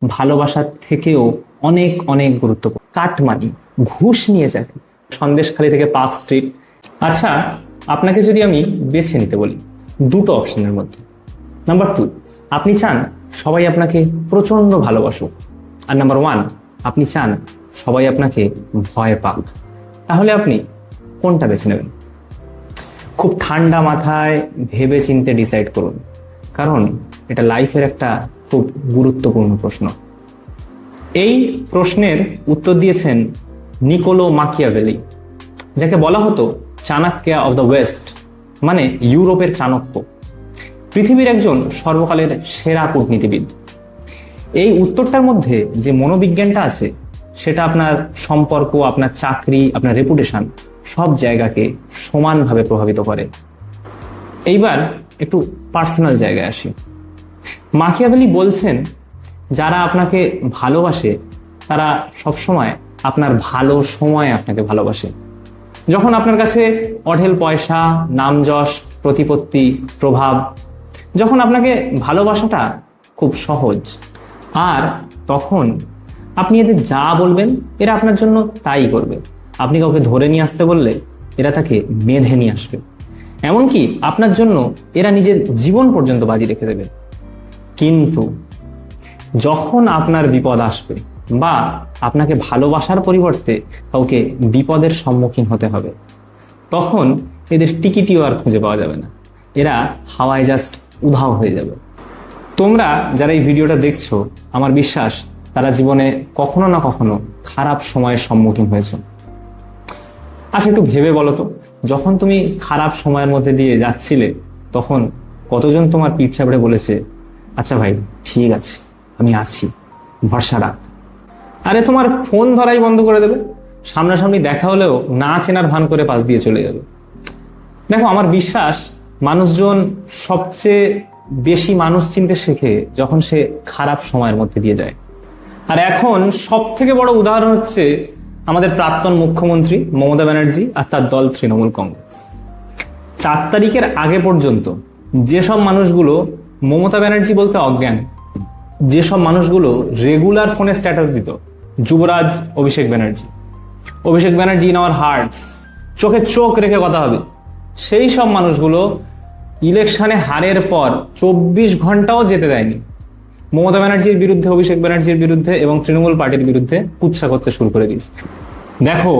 ভালোবাসার থেকেও অনেক অনেক গুরুত্বপূর্ণ। কাটমানি, ঘুষ নিয়ে যাবে, সন্দেশখালি থেকে পার্ক স্ট্রিট। আচ্ছা, আপনাকে যদি আমি বেছে নিতে বলি দুটো অপশনের মধ্যে, নাম্বার 2, আপনি চান সবাই আপনাকে প্রচন্ড ভালোবাসুক, আর নাম্বার 1, আপনি চান সবাই আপনাকে ভয় পাক, তাহলে আপনি কোনটা বেছে নেবেন? খুব ঠান্ডা মাথায় ভেবে চিন্তে ডিসাইড করুন, কারণ এটা লাইফের একটা খুব গুরুত্বপূর্ণ প্রশ্ন। এই প্রশ্নের উত্তর দিয়েছেন নিকোলো মাকিয়াভেলি, যাকে বলা হতো চাণক্য অব দ্য ওয়েস্ট, মানে ইউরোপের চাণক্য, পৃথিবীর একজন সর্বকালের সেরা কূটনীতিবিদ। এই উত্তরটার মধ্যে যে মনোবিজ্ঞানটা আছে সেটা আপনার সম্পর্ক, আপনার চাকরি, আপনার রেপুটেশন সব জায়গাকে সমানভাবে প্রভাবিত করে। এইবার একটু পার্সোনাল জায়গায় আসি। মাকিয়াভেলি বলছেন, যারা আপনাকে ভালোবাসে তারা সবসময় আপনার ভালো সময়ে আপনাকে ভালোবাসে। যখন আপনার কাছে অঢেল পয়সা, নাম যশ, প্রতিপত্তি, প্রভাব, যখন আপনাকে ভালোবাসাটা খুব সহজ, আর তখন আপনি এদের যা বলবেন এরা আপনার জন্য তাই করবে। আপনি কাউকে ধরে নিয়ে আসতে বললে এরা তাকে বেঁধে নিয়ে আসবে, এমনকি আপনার জন্য এরা নিজের জীবন পর্যন্ত বাজি রেখে দেবে। কিন্তু যখন আপনার বিপদ আসবে বা আপনাকে ভালোবাসার পরিবর্তে কাউকে বিপদের সম্মুখীন হতে হবে, তখন এদের টিকিটিও আর খুঁজে পাওয়া যাবে না, এরা হাওয়ায় জাস্ট উধাও হয়ে যাবে। তোমরা যারা এই ভিডিওটা দেখছো, আমার বিশ্বাস তারা জীবনে কখনো না কখনো খারাপ সময়ের সম্মুখীন হয়েছো। আচ্ছা, একটু ভেবে বলো তো, যখন তুমি খারাপ সময়ের মধ্যে দিয়ে যাচ্ছিলে তখন কতজন তোমার পিঠ চাপড়ে বলেছে, আচ্ছা ভাই ঠিক আছে, আমি আছি, ভরসা রাখ। আরে তোমার ফোন ধরাই বন্ধ করে দেবে, সামনাসামনি দেখা হলেও না চেনার ভান করে পাশ দিয়ে চলে যাবে। দেখো, আমার বিশ্বাস মানুষজন সবচেয়ে বেশি মানুষ চিনতে শেখে যখন সে খারাপ সময়ের মধ্যে দিয়ে যায়। আর এখন সব থেকে বড় উদাহরণ হচ্ছে আমাদের প্রাক্তন মুখ্যমন্ত্রী মমতা ব্যানার্জি আর তার দল তৃণমূল কংগ্রেস। 4 তারিখের আগে পর্যন্ত যেসব মানুষগুলো মমতা ব্যানার্জি বলতে অজ্ঞান, যেসব মানুষগুলো রেগুলার ফোনে স্ট্যাটাস দিত, যুবরাজ Abhishek Banerjee in our hertz, চোখে চোখ রেখে কথা হবে, সেই সব মানুষগুলো ইলেকশনে হারের পর 24 ঘন্টাও যেতে দেয়নি মমতা ব্যানার্জির বিরুদ্ধে, অভিষেক ব্যানার্জির বিরুদ্ধে এবং তৃণমূল পার্টির বিরুদ্ধে কুৎসা করতে শুরু করে দিয়েছে। দেখো,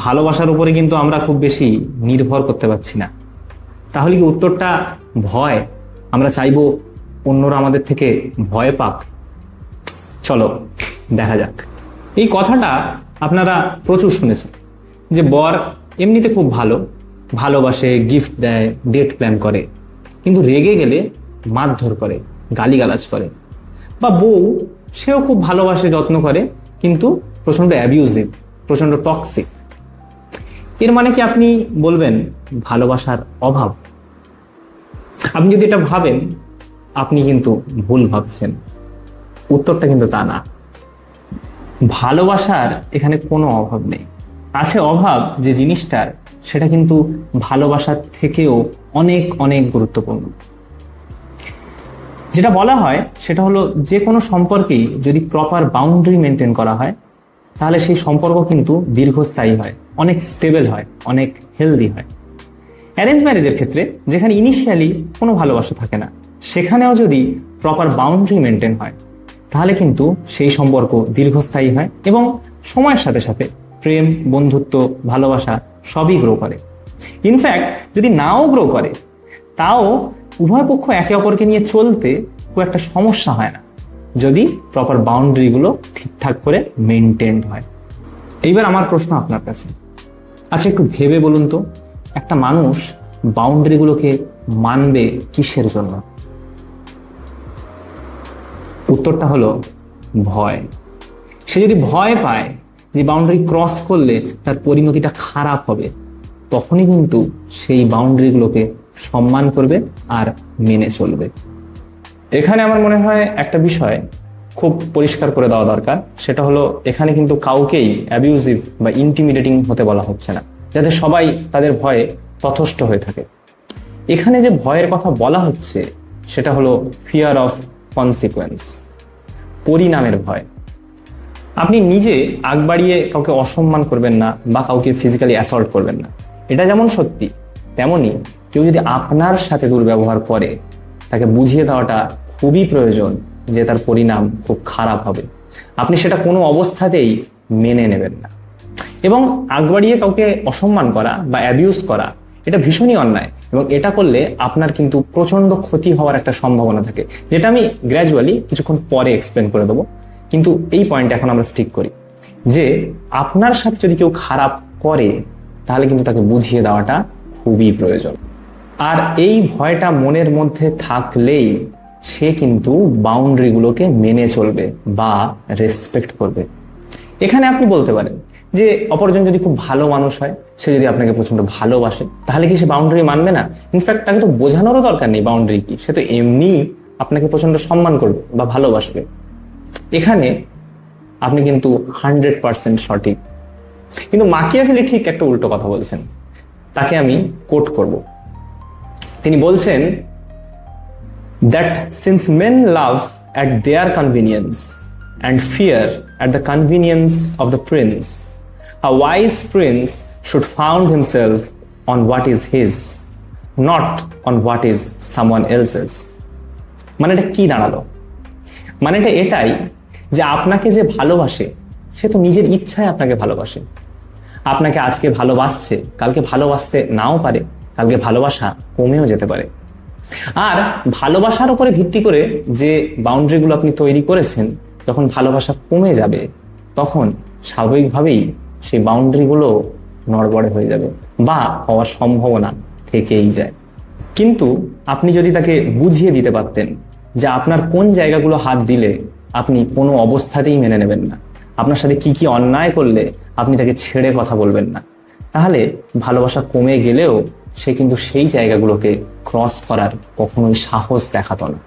ভালোবাসার উপরে কিন্তু আমরা খুব বেশি নির্ভর করতে পারছি না। তাহলে কি উত্তরটা ভয়? আমরা চাইবো অন্যরা আমাদের থেকে ভয় পাক? চলো দেখা যাক। এই কথাটা আপনারা প্রচুর শুনেছেন যে বর এমনিতে খুব ভালোবাসে, গিফট দেয়, ডেট প্ল্যান করে, কিন্তু রেগে গেলে মারধর করে, গালিগালাজ করে। বা বউ, সেও খুব ভালোবাসে, যত্ন করে, কিন্তু প্রচন্ড অ্যাবিউজিভ, প্রচন্ড টক্সিক। এর মানে কি আপনি বলবেন ভালোবাসার অভাব? আপনি যদি এটা ভাবেন, আপনি কিন্তু ভুল ভাবছেন। উত্তরটা কিন্তু তা না। ভালোবাসার এখানে কোনো অভাব নেই। আছে অভাব যে জিনিসটার, সেটা কিন্তু ভালোবাসার থেকেও অনেক অনেক গুরুত্বপূর্ণ। যেটা বলা হয় সেটা হলো, যে কোনো সম্পর্কেই যদি প্রপার বাউন্ডারি মেনটেন করা হয়, তাহলে সেই সম্পর্ক কিন্তু দীর্ঘস্থায়ী হয়, অনেক স্টেবল হয়, অনেক হেলদি হয়। অ্যারেঞ্জ ম্যারেজের ক্ষেত্রে, যেখানে ইনিশিয়ালি কোনো ভালোবাসা থাকে না, সেখানেও যদি প্রপার বাউন্ডারি মেনটেন হয়, তাহলে কিন্তু সেই সম্পর্ক দীর্ঘস্থায়ী হয় এবং সময়ের সাথে সাথে প্রেম, বন্ধুত্ব, ভালোবাসা সবই গ্রো করে। ইনফ্যাক্ট যদি নাও গ্রো করে, তাও উভয় পক্ষ একে অপরকে নিয়ে চলতে খুব একটা সমস্যা হয় না, যদি প্রপার বাউন্ডারিগুলো ঠিকঠাক করে মেনটেন হয়। এইবার আমার প্রশ্ন আপনার কাছে, আচ্ছা একটু ভেবে বলুন তো, একটা মানুষ বাউন্ডারিগুলোকে মানবে কিসের জন্য? উত্তরটা হলো ভয়। সে যদি ভয় পায় যে বাউন্ডারি ক্রস করলে তার পরিণতিটা খারাপ হবে, তখনই কিন্তু সেই বাউন্ডারিগুলোকে সম্মান করবে আর মেনে চলবে। এখানে আমার মনে হয় একটা বিষয় খুব পরিষ্কার করে দেওয়া দরকার, সেটা হলো এখানে কিন্তু কাউকেই অ্যাবিউজিভ বা ইন্টিমিডেটিং হতে বলা হচ্ছে না, যাতে সবাই তাদের ভয়ে তথস্থ হয়ে থাকে। এখানে যে ভয়ের কথা বলা হচ্ছে সেটা হলো ফিয়ার অফ কনসিকুয়েন্স। পরিণামের ভয়। আপনি নিজে আগ বাড়িয়ে কাউকে অসম্মান করবেন না বা কাউকে ফিজিক্যালি অ্যাসল্ট করবেন না, এটা যেমন সত্যি, তেমনি কেউ যদি আপনার সাথে দুর্ব্যবহার করে তাকে বুঝিয়ে দেওয়াটা খুবই প্রয়োজন যে তার পরিণাম খুব খারাপ হবে। আপনি সেটা কোনো অবস্থাতেই মেনে নেবেন না। এবং আগ বাড়িয়ে কাউকে অসম্মান করা বা অ্যাবিউজ করা এটা ভীষণই অন্যায়, এবং এটা করলে আপনার কিন্তু প্রচন্ড ক্ষতি হওয়ার একটা সম্ভাবনা থাকে, যেটা আমি গ্র্যাজুয়ালি কিছুক্ষণ পরে এক্সপ্লেন করে দেবো। কিন্তু এই পয়েন্ট এখন আমরা স্টিক করি যে আপনার সাথে যদি কেউ খারাপ করে তাহলে কিন্তু তাকে বুঝিয়ে দেওয়াটা খুবই প্রয়োজন। আর এই ভয়টা মনের মধ্যে থাকলেই সে কিন্তু বাউন্ডারিগুলোকে মেনে চলবে বা রেসপেক্ট করবে। এখানে আপনি বলতে পারেন যে অপরজন যদি খুব ভালো মানুষ হয়, সে যদি আপনাকে প্রচন্ড ভালোবাসে, তাহলে কি সে বাউন্ডারি মানবে না? ইনফ্যাক্ট তাকে তো বোঝানোরও দরকার নেই বাউন্ডারি কি, সে তো এমনি আপনাকে প্রচন্ড সম্মান করবে বা ভালোবাসবে। এখানে আপনি কিন্তু 100% সঠিক। কিন্তু মাকিয়াভেলি ঠিক একটা উল্টো কথা বলছেন, তাকে আমি কোট করব। তিনি বলছেন that since men love at their convenience and fear at the convenience of the prince, a wise prince should found himself on what is his, not on what is someone else's. মানে এটা কি দাঁড়ালো? মানে এটা এটাই যে আপনাকে যে ভালোবাসে সে তো নিজের ইচ্ছায় আপনাকে ভালোবাসে। আপনাকে আজকে ভালোবাসছে, কালকে ভালোবাসতে নাও পারে, কালকে ভালোবাসা কমেও যেতে পারে। আর ভালোবাসার উপরে ভিত্তি করে যে বাউন্ডারিগুলো আপনি তৈরি করেছেন, যখন ভালোবাসা কমে যাবে তখন স্বাভাবিকভাবেই সেই বাউন্ডারিগুলো নড়বড়ে হয়ে যাবে বা হওয়ার সম্ভাবনা থেকেই যায়। কিন্তু আপনি যদি তাকে বুঝিয়ে দিতে পারতেন যে আপনার কোন জায়গাগুলো হাত দিলে আপনি কোনো অবস্থাতেই মেনে নেবেন না, আপনার সাথে কি কি অন্যায় করলে আপনি তাকে ছেড়ে কথা বলবেন না, তাহলে ভালোবাসা কমে গেলেও সে কিন্তু সেই জায়গাগুলোকে ক্রস করার কখনোই সাহস দেখাতো না।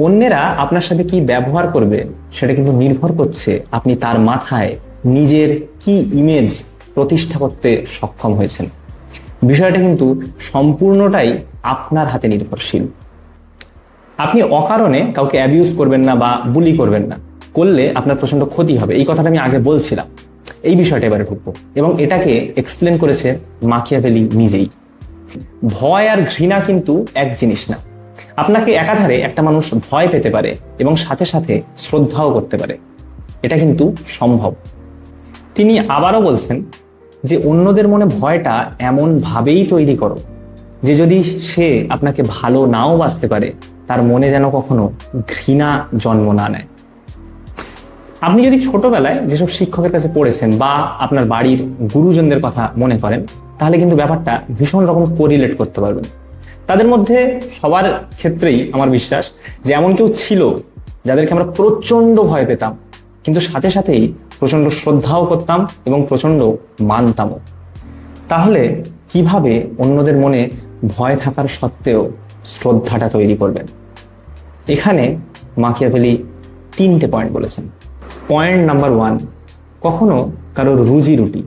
অন্যেরা আপনার সাথে কি ব্যবহার করবে সেটা কিন্তু নির্ভর করছে আপনি তার মাথায় নিজের কি ইমেজ প্রতিষ্ঠা করতে সক্ষম হয়েছেন। বিষয়টা কিন্তু সম্পূর্ণটাই আপনার হাতে নির্ভরশীল। আপনি অকারণে কাউকে অ্যাবিউজ করবেন না বা বুলি করবেন না, করলে আপনার প্রচন্ড ক্ষতি হবে। এই কথাটা আমি আগে বলছিলাম, এই বিষয়টা এবারে ঢুকবো। এবং এটাকে এক্সপ্লেন করেছে মাকিয়াভেলি নিজেই। ভয় আর ঘৃণা কিন্তু এক জিনিস না। আপনাকে একাধারে একটা মানুষ ভয় পেতে পারে এবং সাথে সাথে শ্রদ্ধাও করতে পারে, এটা কিন্তু সম্ভব। তিনি আবারও বলছেন যে অন্যদের মনে ভয়টা এমন ভাবেই তৈরি করো যে যদি সে আপনাকে ভালো নাও বাসতে পারে, তার মনে যেন কখনো ঘৃণা জন্ম না নেয়। আপনি যদি ছোটবেলায় যেসব শিক্ষকের কাছে পড়েছেন বা আপনার বাড়ির গুরুজনদের কথা মনে করেন, তাহলে কিন্তু ব্যাপারটা ভীষণ রকম কোরিলেট করতে পারবেন। তাদের মধ্যে সবার ক্ষেত্রেই আমার বিশ্বাস যে এমন কেউ ছিল যাদেরকে আমরা প্রচন্ড ভয় পেতাম, কিন্তু সাথে সাথেই প্রচন্ড শ্রদ্ধাও করতাম এবং প্রচন্ড মানতামও। তাহলে কিভাবে অন্যদের মনে ভয় থাকার সত্ত্বেও শ্রদ্ধাটা তৈরি করবেন? এখানে মাকিয়াভেলি 3টে পয়েন্ট বলেছেন। পয়েন্ট নাম্বার 1, কখনো কারোর রুজি রুটি,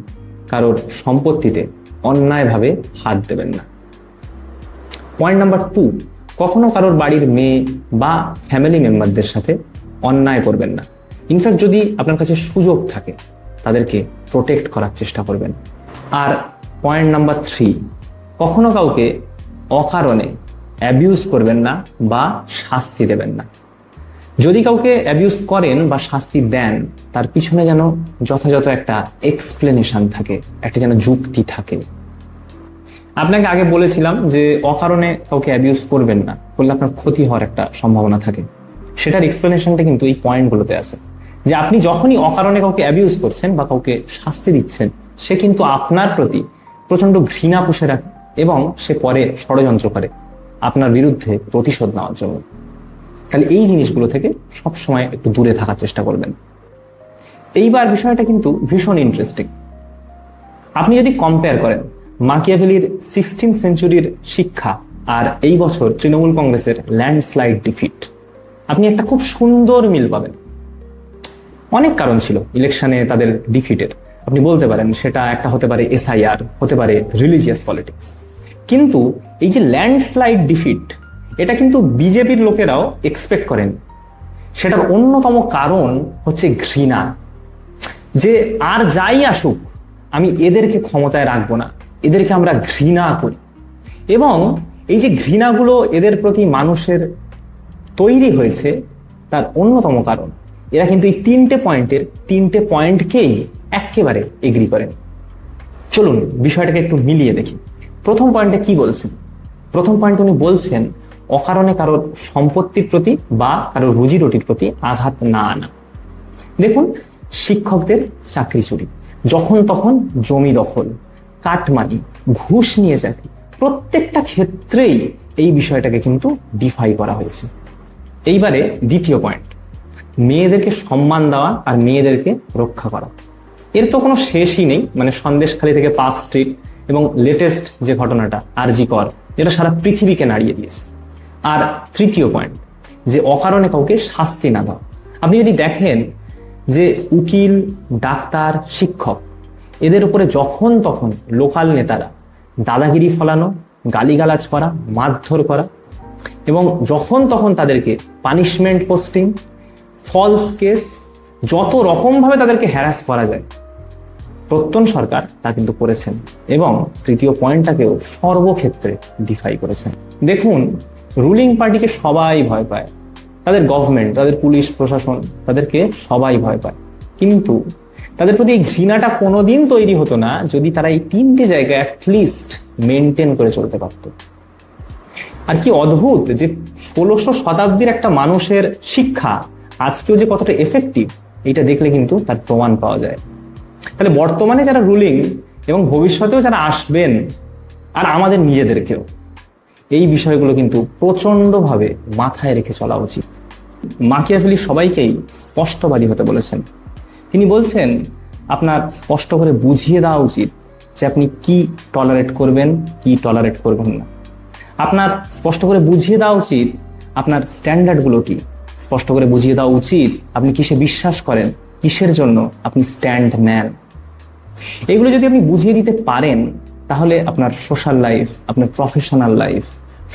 কারোর সম্পত্তিতে অন্যায়ভাবে হাত দেবেন না। পয়েন্ট নাম্বার 2, কখনো কারোর বাড়ির মেয়ে বা ফ্যামিলি মেম্বারদের সাথে অন্যায় করবেন না। ইনফ্যাক্ট যদি আপনার কাছে সুযোগ থাকে তাদেরকে প্রোটেক্ট করার চেষ্টা করবেন। আর পয়েন্ট নাম্বার 3, কখনো কাউকে অকারণে অ্যাবিউজ করবেন না বা শাস্তি দেবেন না। যদি কাউকে অ্যাবিউজ করেন বা শাস্তি দেন, তার পিছনে যেন যথাযথ একটা এক্সপ্লেনেশন থাকে, একটা যেন যুক্তি থাকে। আপনাকে আগে বলেছিলাম যে অকারণে কাউকে অ্যাবিউজ করবেন না, করলে আপনার ক্ষতি হওয়ার একটা সম্ভাবনা থাকে। সেটার এক্সপ্লেনেশনটা কিন্তু এই পয়েন্টগুলোতে আছে, যে আপনি যখনই অকারণে কাউকে অ্যাবিউজ করছেন বা কাউকে শাস্তি দিচ্ছেন, সে কিন্তু আপনার প্রতি প্রচন্ড ঘৃণা পুষে রাখে এবং সে পরে ষড়যন্ত্র করে আপনার বিরুদ্ধে প্রতিশোধ নেওয়ার জন্য। তাহলে এই জিনিসগুলো থেকে সবসময় একটু দূরে থাকার চেষ্টা করবেন। এইবার বিষয়টা কিন্তু ভীষণ ইন্টারেস্টিং। আপনি যদি কম্পেয়ার করেন মাকিয়াভেলির 16th সেঞ্চুরির শিক্ষা আর এই বছর তৃণমূল কংগ্রেসের ল্যান্ডস্লাইড ডিফিট, আপনি একটা খুব সুন্দর মিল পাবেন। অনেক কারণ ছিল ইলেকশনে তাদের ডিফিটের, আপনি বলতে পারেন সেটা একটা হতে পারে SIR, হতে পারে রিলিজিয়াস পলিটিক্স। কিন্তু এই যে ল্যান্ডস্লাইড ডিফিট, এটা কিন্তু বিজেপির লোকেরাও এক্সপেক্ট করেন। সেটার অন্যতম কারণ হচ্ছে ঘৃণা, যে আর যাই আসুক আমি এদেরকে ক্ষমতায় রাখবো না, এদেরকে আমরা ঘৃণা করি। এবং এই যে ঘৃণাগুলো এদের প্রতি মানুষের তৈরি হয়েছে, তার অন্যতম কারণ এরা কিন্তু এই তিনটে পয়েন্টকেই একেবারে এগ্রি করেন। চলুন বিষয়টাকে একটু মিলিয়ে দেখি। প্রথম পয়েন্টে কি বলছেন? প্রথম পয়েন্ট উনি বলছেন অকারণে কারোর সম্পত্তির প্রতি বা কারোর রুজি রুটির প্রতি আঘাত না আনা। দেখুন, শিক্ষকদের চাকরি চুরি, যখন তখন জমি দখল, কাটমানি, ঘুষ নিয়ে চাকরি, প্রত্যেকটা ক্ষেত্রেই এই বিষয়টাকে কিন্তু ডিফাই করা হয়েছে। এইবারে দ্বিতীয় পয়েন্ট, মেয়েদেরকে সম্মান দেওয়া আর মেয়েদেরকে রক্ষা করা। এর তো কোনো শেষই নেই, মানে সন্দেশখালী থেকে পার্ক স্ট্রিট এবং লেটেস্ট যে ঘটনাটা আরজি কর, এটা সারা পৃথিবীকে নাড়িয়ে দিয়েছে। আর তৃতীয় পয়েন্ট, যে অকারণে কাউকে শাস্তি না দেওয়া। আপনি যদি দেখেন যে উকিল, ডাক্তার, শিক্ষক, এদের উপরে যখন তখন লোকাল নেতারা দাদাগিরি ফলানো, গালিগালাজ করা, মারধর করা এবং যখন তখন তাদেরকে পানিশমেন্ট পোস্টিং, ফলস কেস, যত রকম ভাবে তাদেরকে হ্যারাস করা যায়, প্রত্যন সরকার তা কিন্তু করেছেন এবং তৃতীয় পয়েন্টটাকেও সর্বক্ষেত্রে ডিফাই করেছেন। দেখুন, রুলিং পার্টিকে সবাই ভয় পায়, তাদের গভর্নমেন্ট, তাদের পুলিশ প্রশাসন, তাদেরকে সবাই ভয় পায়। কিন্তু তাদের প্রতি এই ঘৃণাটা কোনোদিন তৈরি হতো না যদি তারা এই তিনটি জায়গায় অ্যাটলিস্ট মেনটেন করে চলতে পারত। আর কি অদ্ভুত যে 1600 শতাব্দীর একটা মানুষের শিক্ষা আজকেও যে কতটা এফেক্টিভ, এটা দেখলে কিন্তু তার প্রমাণ পাওয়া যায়। তাহলে বর্তমানে যারা রুলিং এবং ভবিষ্যতেও যারা আসবেন, আর আমাদের নিজেদেরকেও এই বিষয়গুলো কিন্তু প্রচন্ডভাবে মাথায় রেখে চলা উচিত। মাকিয়াভেলি সবাইকেই স্পষ্টবাদী হতে বলেছেন। তিনি বলছেন আপনার স্পষ্ট করে বুঝিয়ে দেওয়া উচিত যে আপনি কি টলারেট করবেন, কি টলারেট করবেন না। আপনার স্পষ্ট করে বুঝিয়ে দেওয়া উচিত আপনার স্ট্যান্ডার্ডগুলো কি, স্পষ্ট করে বুঝিয়ে দেওয়া উচিত আপনি কিসে বিশ্বাস করেন, কিসের জন্য আপনি স্ট্যান্ড নেন। এগুলো যদি আপনি বুঝিয়ে দিতে পারেন, তাহলে আপনার সোশ্যাল লাইফ, আপনার প্রফেশনাল লাইফ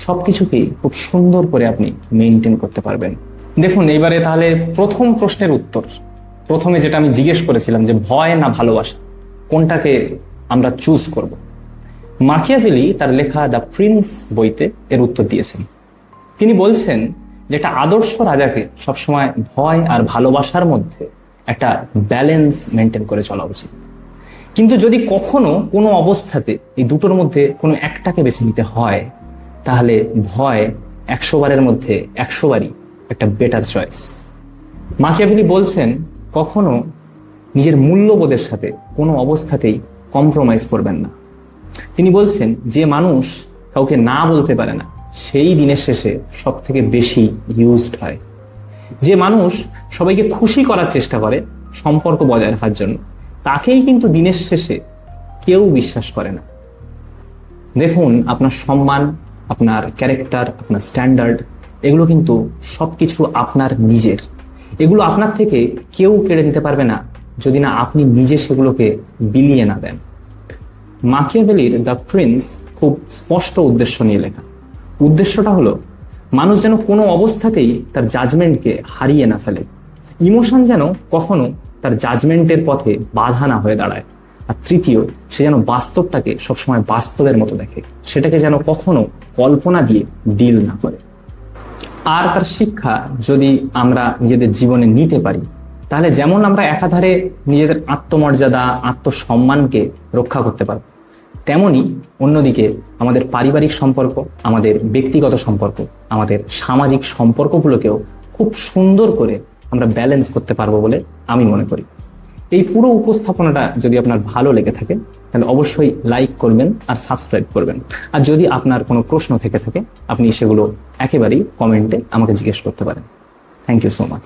সবকিছুকেই খুব সুন্দর করে আপনি মেনটেন করতে পারবেন। দেখুন, এইবারে তাহলে প্রথম প্রশ্নের উত্তর, প্রথমে যেটা আমি জিজ্ঞেস করেছিলাম যে ভয় না ভালোবাসা, কোনটাকে আমরা চুজ করব। মাকিয়াভেলি তার লেখা দ্য প্রিন্স বইতে এর উত্তর দিয়েছেন। তিনি বলছেন যে একটা আদর্শ রাজাকে সবসময় ভয় আর ভালোবাসার মধ্যে একটা ব্যালেন্স মেনটেন করে চলা উচিত। কিন্তু যদি কখনো কোনো অবস্থাতে এই দুটোর মধ্যে কোনো একটাকে বেছে নিতে হয়, তাহলে ভয় 100 বারের মধ্যে 100 বারই একটা বেটার চয়েস। মাকিয়াভেলি বলছেন কখনো নিজের মূল্যবোধের সাথে কোনো অবস্থাতেই কম্প্রোমাইজ করবেন না। তিনি বলছেন যে মানুষ কাউকে না বলতে পারে না, সেই দিনের শেষে সব থেকে বেশি ইউজড হয়। যে মানুষ সবাইকে খুশি করার চেষ্টা করে সম্পর্ক বজায় রাখার জন্য, তাকেই কিন্তু দিনের শেষে কেউ বিশ্বাস করে না। দেখুন, আপনার সম্মান, আপনার ক্যারেক্টার, আপনার স্ট্যান্ডার্ড, এগুলো কিন্তু সবকিছু আপনার নিজের। এগুলো আপনার থেকে কেউ কেড়ে নিতে পারবে না যদি না আপনি নিজে সেগুলোকে বিলিয়ে না দেন। মাকিয়াভেলির দ্য প্রিন্স খুব স্পষ্ট উদ্দেশ্য নিয়ে লেখা। উদ্দেশ্যটা হলো মানুষ যেন কোনো অবস্থাতেই তার জাজমেন্টকে হারিয়ে না ফেলে, ইমোশন যেন কখনো তার জাজমেন্টের পথে বাধা না হয়ে দাঁড়ায়। আর তৃতীয়, সে যেন বাস্তবটাকে সবসময় বাস্তবের মতো দেখে, সেটাকে যেন কখনো কল্পনা দিয়ে ডিল না করে। আর তার শিক্ষা যদি আমরা নিজেদের জীবনে নিতে পারি, তাহলে যেমন আমরা একাধারে নিজেদের আত্মমর্যাদা, আত্মসম্মানকে রক্ষা করতে পারব, তেমনি অন্যদিকে আমাদের পারিবারিক সম্পর্ক, আমাদের ব্যক্তিগত সম্পর্ক, আমাদের সামাজিক সম্পর্কগুলোকেও খুব সুন্দর করে আমরা ব্যালেন্স করতে পারবো বলে আমি মনে করি। এই পুরো উপস্থাপনাটা যদি আপনার ভালো লেগে থাকে, তাহলে অবশ্যই লাইক করবেন আর সাবস্ক্রাইব করবেন। আর যদি আপনার কোনো প্রশ্ন থেকে থাকে, আপনি সেগুলো একেবারেই কমেন্টে আমাকে জিজ্ঞেস করতে পারেন। Thank you so much.